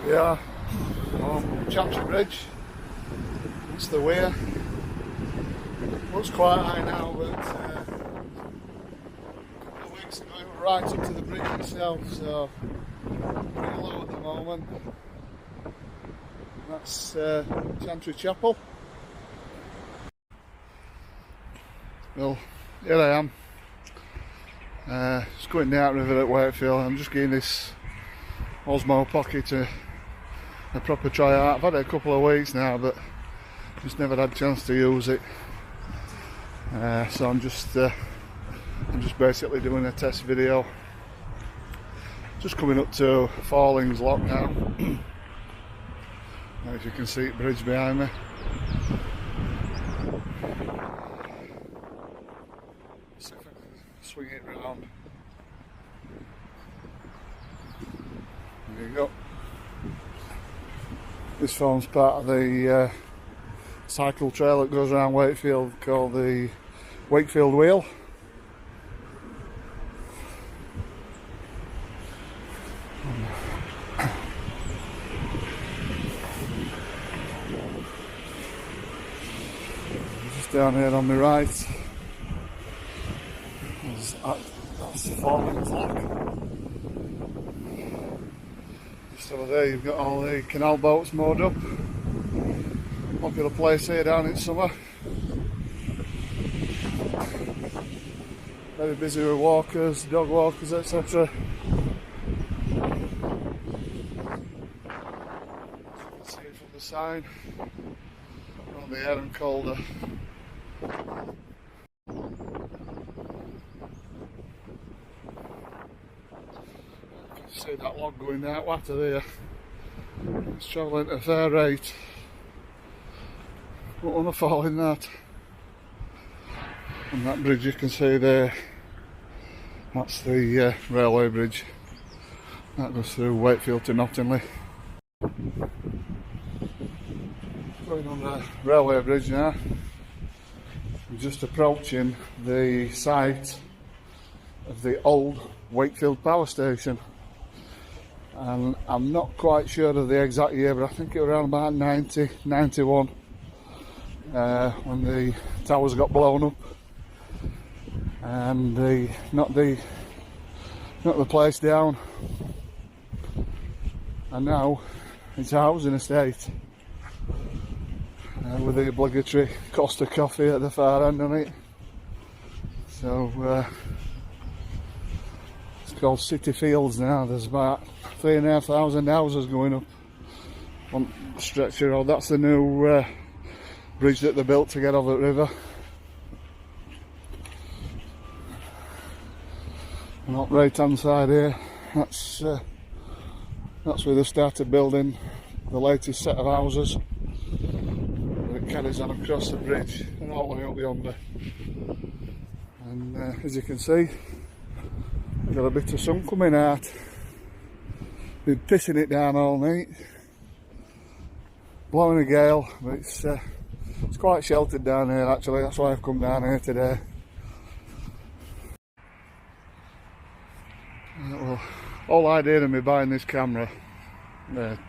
Yeah, on Chantry Bridge. That's the weir. Looks quite high now, but a couple of weeks ago it was right up to the bridge itself, so pretty low at the moment. That's Chantry Chapel. Well, here I am. Just going down river at Wakefield. I'm just getting this Osmo pocket a proper try out. I've had it a couple of weeks now, but just never had a chance to use it. So I'm just basically doing a test video. Just coming up to Fallings Lock now. As you can see, bridge behind me. See if I can swing it round. There you go. This forms part of the cycle trail that goes around Wakefield, called the Wakefield Wheel. Just down here on the right, that's Fallings Lock. Just over there you've got all the canal boats moored up. Popular place here down in summer. Very busy with walkers, dog walkers, etc. See it from the side. On the air and colder. See that log going that water there. It's travelling at a fair rate. Don't want to fall in that. And that bridge you can see there, that's the railway bridge. That goes through Wakefield to Nottingley. Going on the railway bridge now. We're just approaching the site of the old Wakefield power station. And I'm not quite sure of the exact year, but I think it was around about 90, 91 when the towers got blown up and they knocked the place down, and now it's a housing estate with the obligatory Costa coffee at the far end on it. So it's called City Fields now. There's about 3,500 houses going up on the stretch of road. That's the new bridge that they built to get over the river. And up right hand side here, that's where they started building the latest set of houses. It carries on across the bridge and all the way up yonder. And as you can see, we've got a bit of sun coming out. Been pissing it down all night, blowing a gale, but it's quite sheltered down here actually. That's why I've come down here today. Well, all idea of me buying this camera,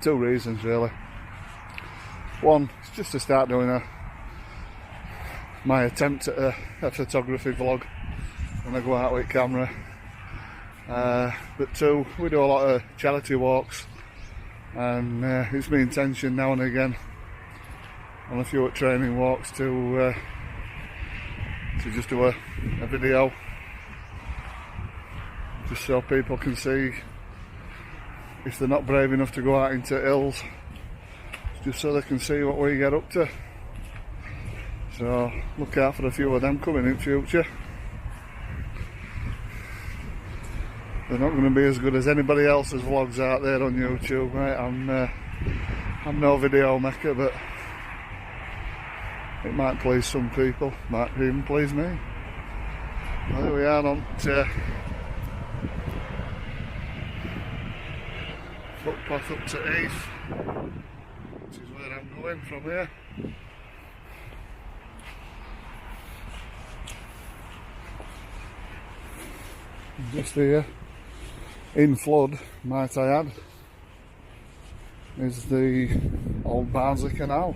two reasons really. One, it's just to start doing my attempt at a photography vlog when I go out with camera. But two, we do a lot of charity walks, and it's my intention now and again on a few training walks to just do a video, just so people can see, if they're not brave enough to go out into hills, just so they can see what we get up to. So look out for a few of them coming in future. They're not going to be as good as anybody else's vlogs out there on YouTube, right? I'm no video maker, but it might please some people, might even please me. Well, there we are on footpath up to Heath, which is where I'm going from here. Just here, in flood, might I add. is the old Barnsley Canal.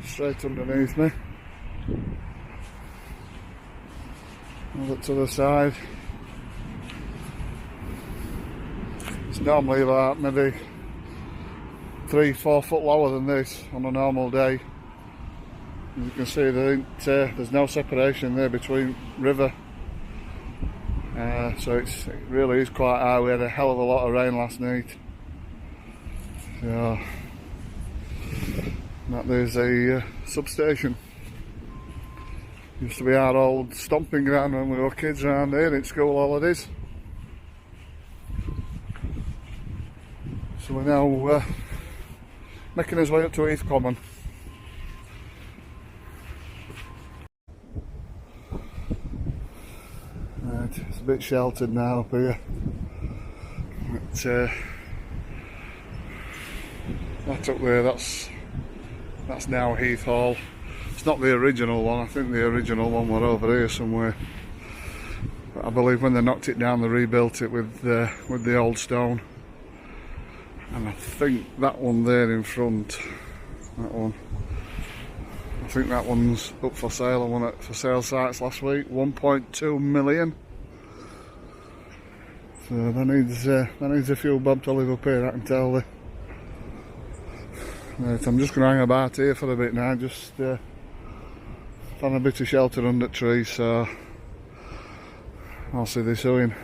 Straight underneath me. Look to the side. It's normally about maybe 3-4 foot lower than this on a normal day. As you can see, there's no separation there between river. So it really is quite high. We had a hell of a lot of rain last night. So there's a substation. Used to be our old stomping ground when we were kids around here in school holidays. So we're now making his way up to Heath Common. Right, it's a bit sheltered now up here. But, that up there, that's now Heath Hall. It's not the original one. I think the original one were over here somewhere. But I believe when they knocked it down, they rebuilt it with the old stone. And I think that one there in front, that one, I think that one's up for sale. I won it for sale sites last week, 1.2 million. So that needs a few bob to live up here, I can tell you. Right, I'm just going to hang about here for a bit now, just find a bit of shelter under the tree, so I'll see you soon.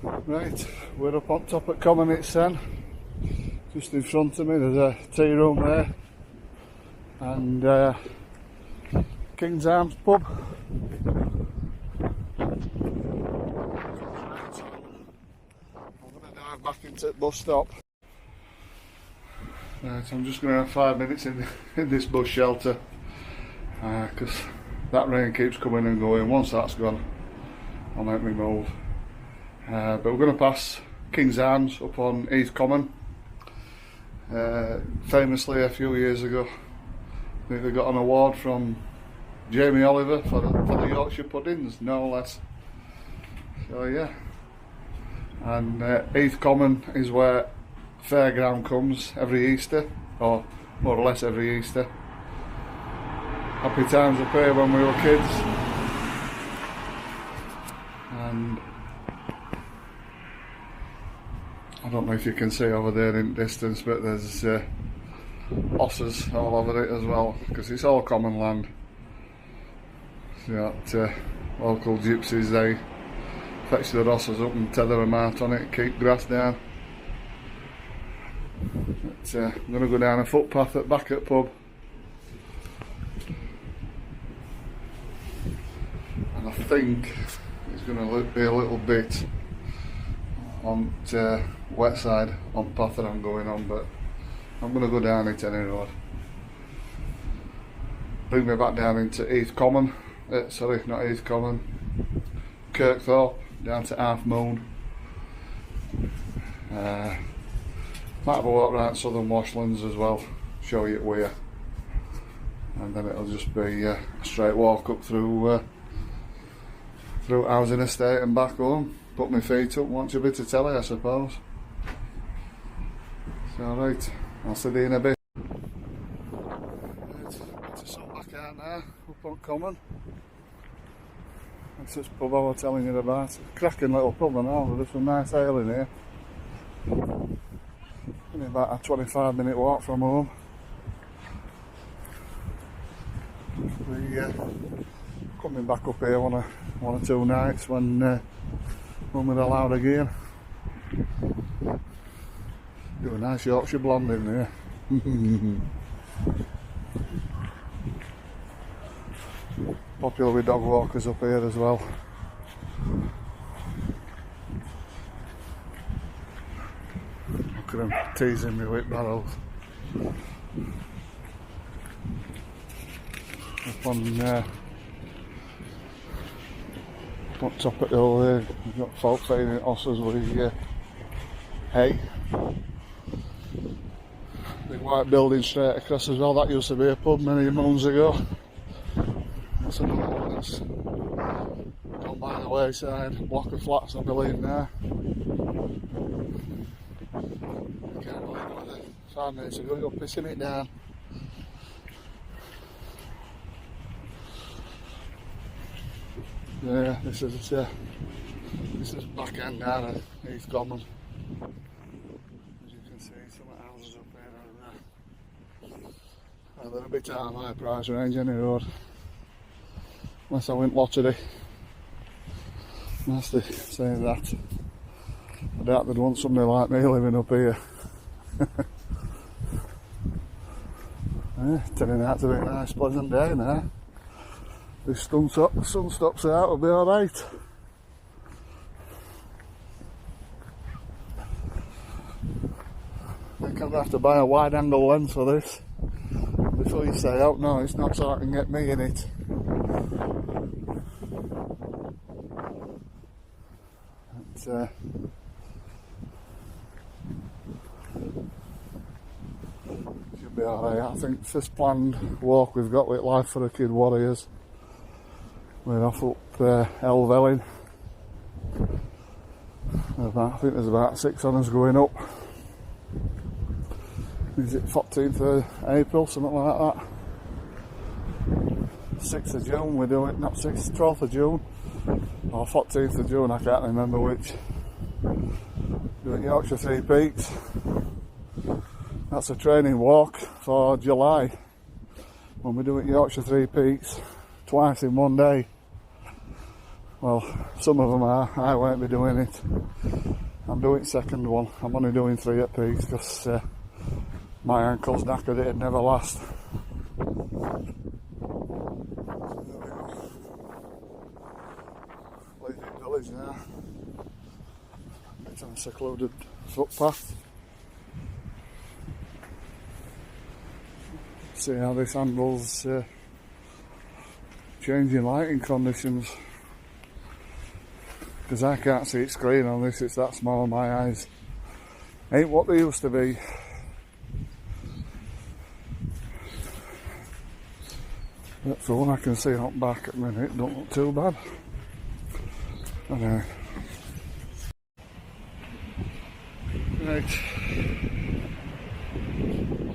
Right, we're up on top at Common Itsen. Just in front of me there's a tea room there and King's Arms pub. I'm going to dive back into the bus stop. Right, I'm just going to have 5 minutes in this bus shelter because that rain keeps coming and going. Once that's gone, I'll make me move. But we're going to pass King's Arms up on Heath Common. Famously, a few years ago, I think they got an award from Jamie Oliver for the Yorkshire puddings, no less. So yeah, and Heath Common is where fairground comes every Easter, or more or less every Easter. Happy times up here when we were kids. And I don't know if you can see over there in the distance, but there's osses all over it as well, because it's all common land. So that local gypsies, they fetch their osses up and tether them out on it, keep grass down. But, I'm going to go down a footpath at back at pub. And I think it's going to be a little bit on the wet side on the path that I'm going on, but I'm going to go down it any road. Bring me back down into Heath Common, sorry, not Heath Common, Kirkthorpe, down to Half Moon. Might have a walk around Southern Washlands as well, show you where. And then it'll just be a straight walk up through Housing Estate and back home. Put my feet up, watch a bit of telly, I suppose. So right, I'll see you in a bit. Right, it's a sun back out now, up on Common. That's this pub I was telling you about. It's a cracking little pub and all, there's some nice ale in here. Only about a 25-minute walk from home. We coming back up here one or two nights when we're allowed again. Do a nice Yorkshire blonde in there. Popular with dog walkers up here as well. Look at them teasing me with barrels. Up on top of the hill there, you've got folk feeding osses with hay. Big white building straight across as well, that used to be a pub many moons ago. That's another one that's gone by the wayside, block of flats I believe now. I can't believe it was 5 minutes ago, you're pissing it down. Yeah, this is back end down at East Common. As you can see, some of the houses up there and there. They're a bit out of my price range any road. Unless I win lottery. Nasty saying that. I doubt they'd want somebody like me living up here. Yeah, turning out to be a nice pleasant day now. This sun stops out, we'll be alright. I think I'm going to have to buy a wide angle lens for this. Before you say, oh no, it's not so I can get me in it. Should be alright. I think first planned walk we've got with Life for a Kid Warriors. We're off up Helvellyn. I think there's about 6 on us going up. Is it 14th of April, something like that? 6th of June we're doing, not 6th, 12th of June. Or 14th of June, I can't remember which. Doing Yorkshire Three Peaks. That's a training walk for July. When we're doing Yorkshire Three Peaks twice in one day. Well, some of them are, I won't be doing it. I'm doing second one. I'm only doing 3 at Peaks because my ankle's knackered, it'd never last. Leaving village now. It's on a secluded footpath. See how this handles changing lighting conditions. Because I can't see it screen on this, it's that small, my eyes ain't what they used to be. But for one I can see up back at the minute, don't look too bad. Anyway. Right.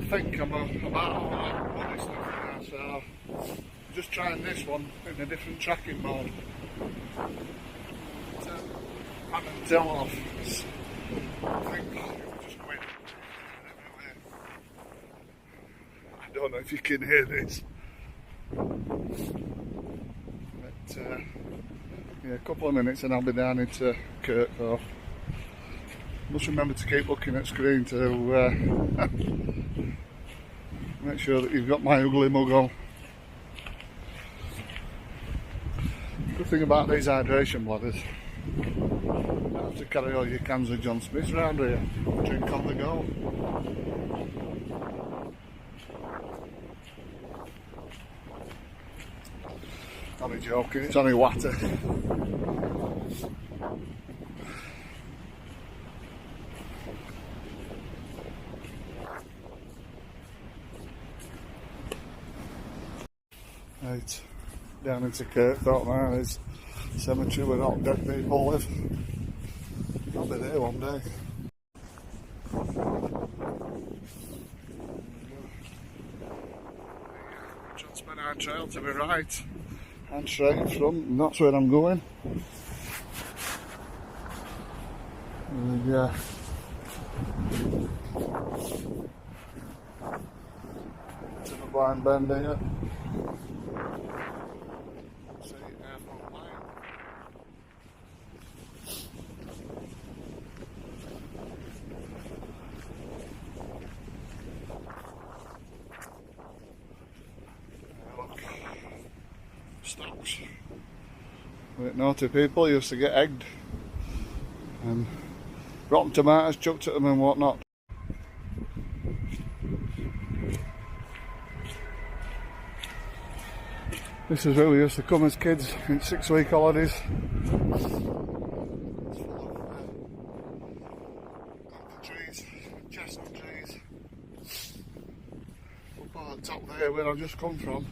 I think I'm about alright with this stuff now, so I'm just trying this one in a different tracking mode. I can tell off. I think it'll just go in everywhere. I don't know if you can hear this. But yeah, a couple of minutes and I'll be down into Kirkthorpe. Must remember to keep looking at screen to make sure that you've got my ugly mug on. Good thing about these hydration bladders, you don't have to carry all your cans of John Smith's around here. Drink on the go. Only joking, it's only water. Right, down into Kirkthorpe now, there's a cemetery where all dead people live. I'll be there one day. Transpennine Trail to my right, and straight in front, and that's where I'm going. Yeah. To the blind bend here. Stocks. Naughty people used to get egged and rotten tomatoes chucked at them and whatnot. This is where we used to come as kids in 6-week holidays. It's full of trees, chestnut trees. Up on the top there where I've just come from,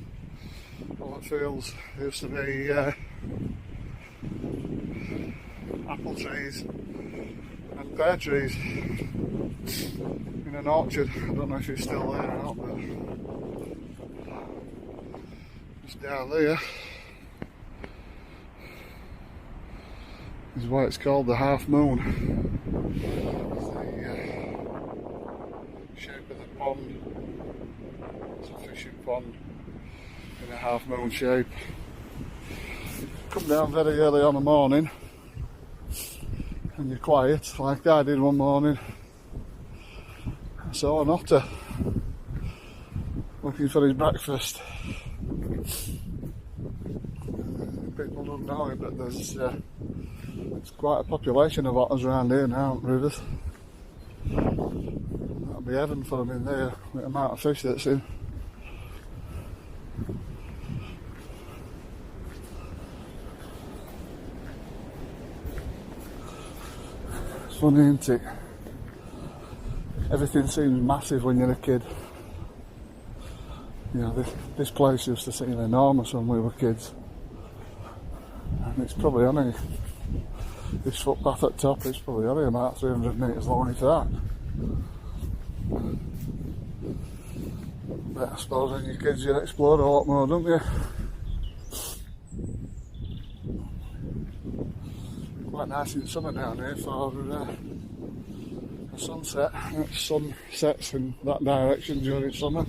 all the fields used to be apple trees and pear trees in an orchard. I don't know if it's still there or not, but just down there is what it's called, the half moon. The shape of the pond. It's a fishing pond in a half moon shape. Come down very early on the morning and you're quiet, like I did one morning. I saw an otter looking for his breakfast. People don't know it, but there's quite a population of otters around here now, rivers. That'll be heaven for them in there, with the amount of fish that's in. It's funny, isn't it? Everything seems massive when you're a kid. You know, this place used to seem enormous when we were kids. And it's probably only, this footpath at top is probably only about 300 metres long, if that. But I suppose when you're kids you explore a lot more, don't you? Quite nice in summer down here for a sunset. The sun sets in that direction during summer.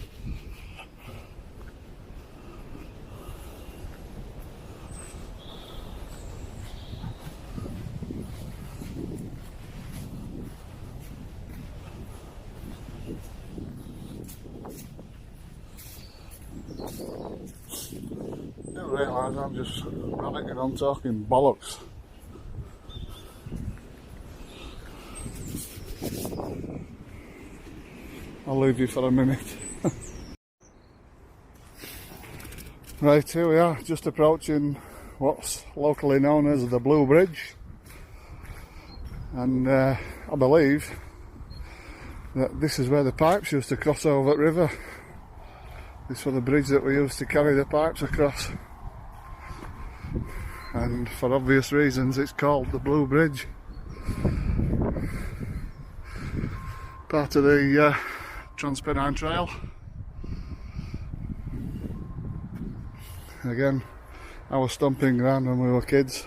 I didn't realise I'm just rabbiting on talking bollocks. I'll leave you for a minute. Right, here we are, just approaching what's locally known as the Blue Bridge. And I believe that this is where the pipes used to cross over the river. This was the bridge that we used to carry the pipes across. And for obvious reasons it's called the Blue Bridge. Part of the Transpennine Trail. Again, our stomping ground when we were kids.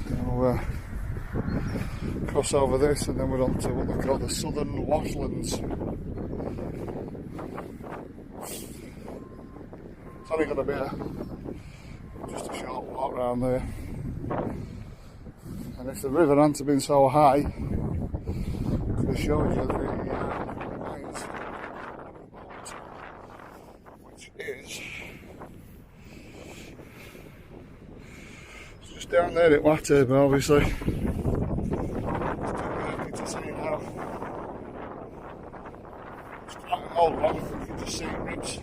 So cross over this and then we're on to what they call the Southern Washlands. It's only going to be just a short walk around there. And if the river hadn't been so high, I could have showed you the mines, which is just down there at Waterby, obviously. It's too happy to see now. It's quite an old one, you can just see ribs.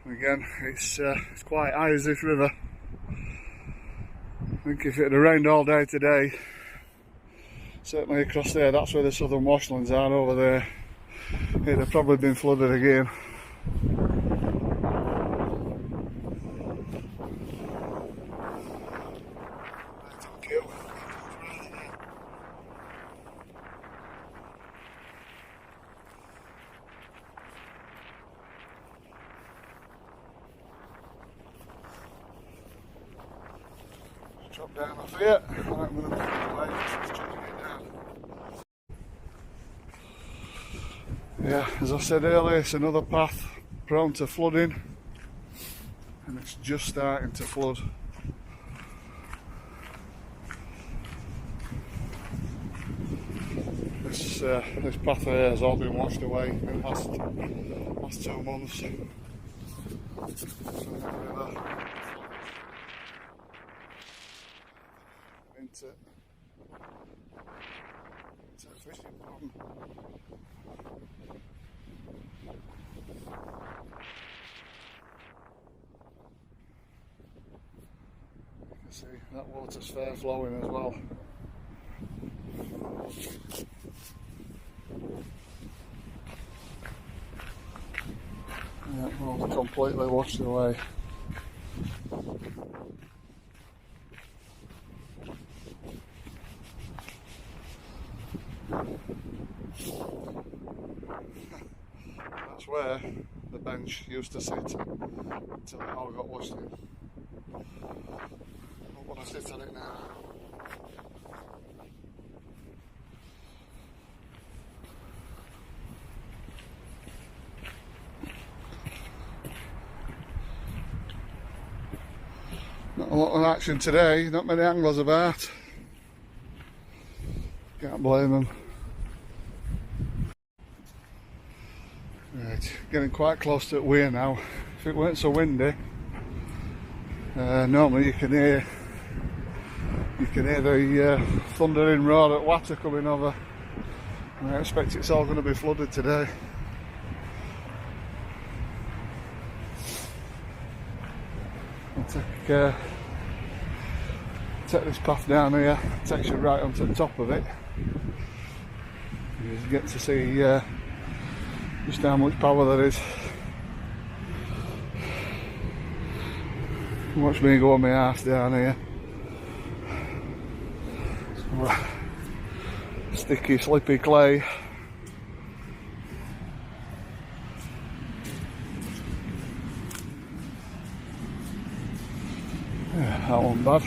Again, it's quite high as this river. I think if it had rained all day today, certainly across there, that's where the Southern Washlands are over there, it'd have probably been flooded again. Thank you. Drop down off here, and I'm going to make the way just checking it down. Yeah, as I said earlier, it's another path prone to flooding, and it's just starting to flood. This path here has all been washed away in the last 2 months. Into a fishing pond. You can see that water's fair flowing as well. all completely washed away. That's where the bench used to sit until it all got washed in. I don't want to sit on it now. Not a lot of action today, not many anglers about. Can't blame them. Right, getting quite close to the weir now. If it weren't so windy, normally you can hear the thundering roar at water coming over. And I expect it's all going to be flooded today. I'll take this path down here, it takes you right onto the top of it. You get to see just how much power there is. Watch me go on my arse down here. Sticky, slippy clay. Yeah, that wasn't bad.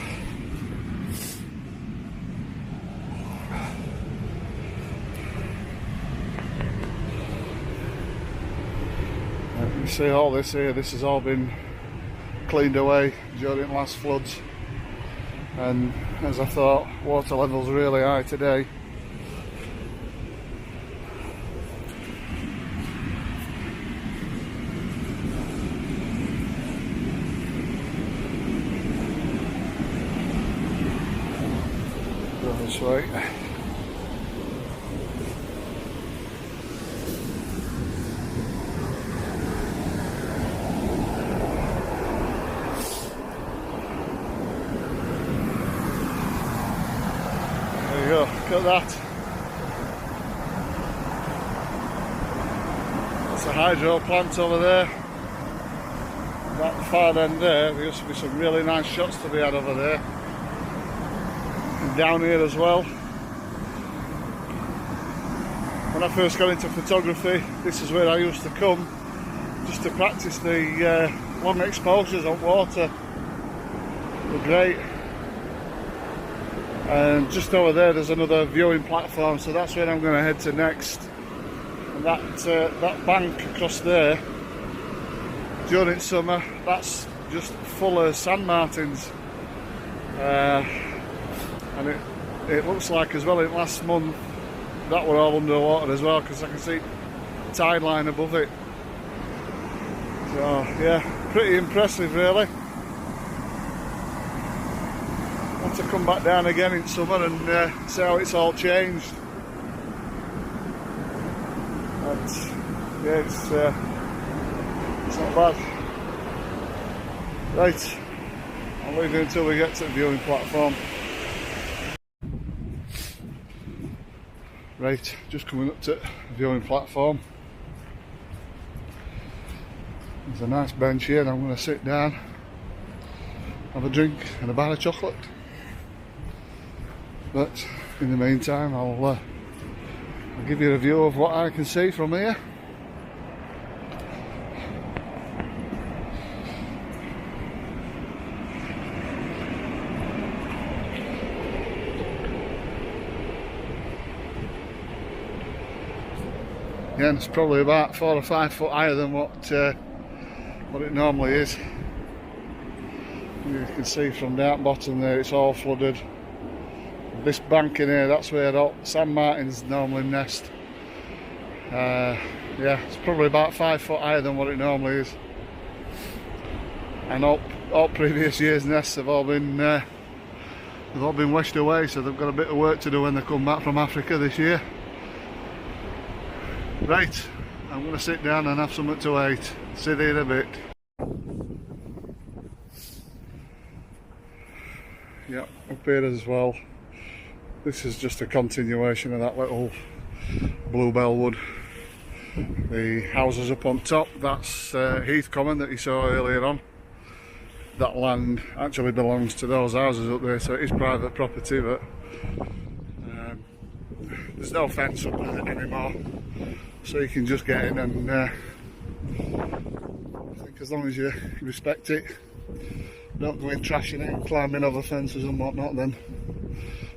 You see all this here, this has all been cleaned away during last floods, and as I thought, water levels really high today. Go this way. Look at that. That's a hydro plant over there. That far end there used to be some really nice shots to be had over there. And down here as well. When I first got into photography, this is where I used to come just to practice the long exposures on water. They're great. And just over there there's another viewing platform, so that's where I'm going to head to next. And that bank across there, during summer, that's just full of sand martins. And it looks like as well in last month that were all underwater as well, because I can see tide line above it. So yeah, pretty impressive really. To come back down again in summer and see how it's all changed. But yeah, it's not bad. Right, I'll leave you until we get to the viewing platform. Right, just coming up to the viewing platform. There's a nice bench here and I'm going to sit down, have a drink and a bar of chocolate. But in the meantime, I'll give you a view of what I can see from here. Yeah, and it's probably about 4 or 5 foot higher than what it normally is. You can see from down bottom there, it's all flooded. This bank in here, that's where all sand martins normally nest. Yeah, it's probably about 5 foot higher than what it normally is. And all previous years' nests have all been washed away, so they've got a bit of work to do when they come back from Africa this year. Right, I'm going to sit down and have something to eat. See you in a bit. Yeah, up here as well. This is just a continuation of that little bluebell wood. The houses up on top, that's Heath Common that you saw earlier on. That land actually belongs to those houses up there, so it is private property, but there's no fence up there anymore, so you can just get in, and I think as long as you respect it, don't go in trashing it and climbing over fences and whatnot, then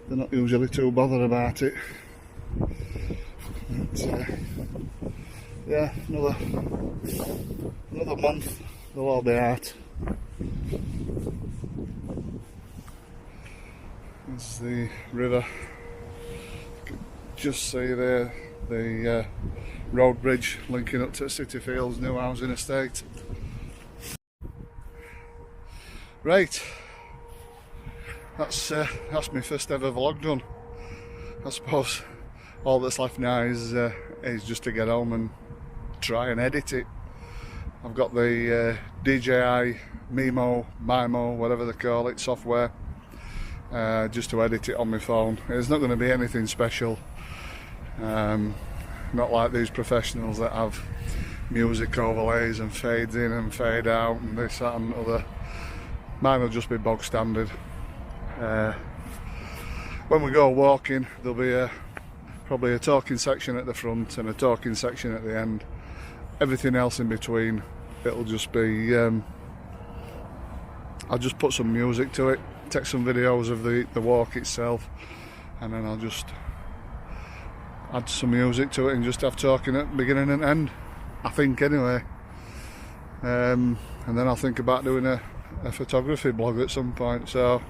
they're not usually too bothered about it. But, yeah, another month they'll all be out. There's the river. You can just see there the road bridge linking up to City Fields new housing estate. Right, that's my first ever vlog done. I suppose all that's left now is just to get home and try and edit it. I've got the DJI Mimo, whatever they call it, software, just to edit it on my phone. It's not going to be anything special, not like these professionals that have music overlays and fades in and fade out and this, that and other. Mine will just be bog standard. When we go walking, there'll be probably a talking section at the front and a talking section at the end. Everything else in between, it'll just be I'll just put some music to it, take some videos of the walk itself, and then I'll just add some music to it and just have talking at beginning and end, I think, anyway. And then I'll think about doing a photography blog at some point. So,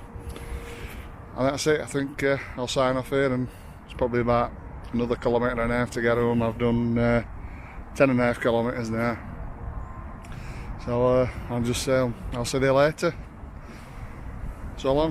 and that's it. I think I'll sign off here, and it's probably about another kilometre and a half to get home. I've done 10.5 kilometres now. So I'll just say I'll see you later. So long.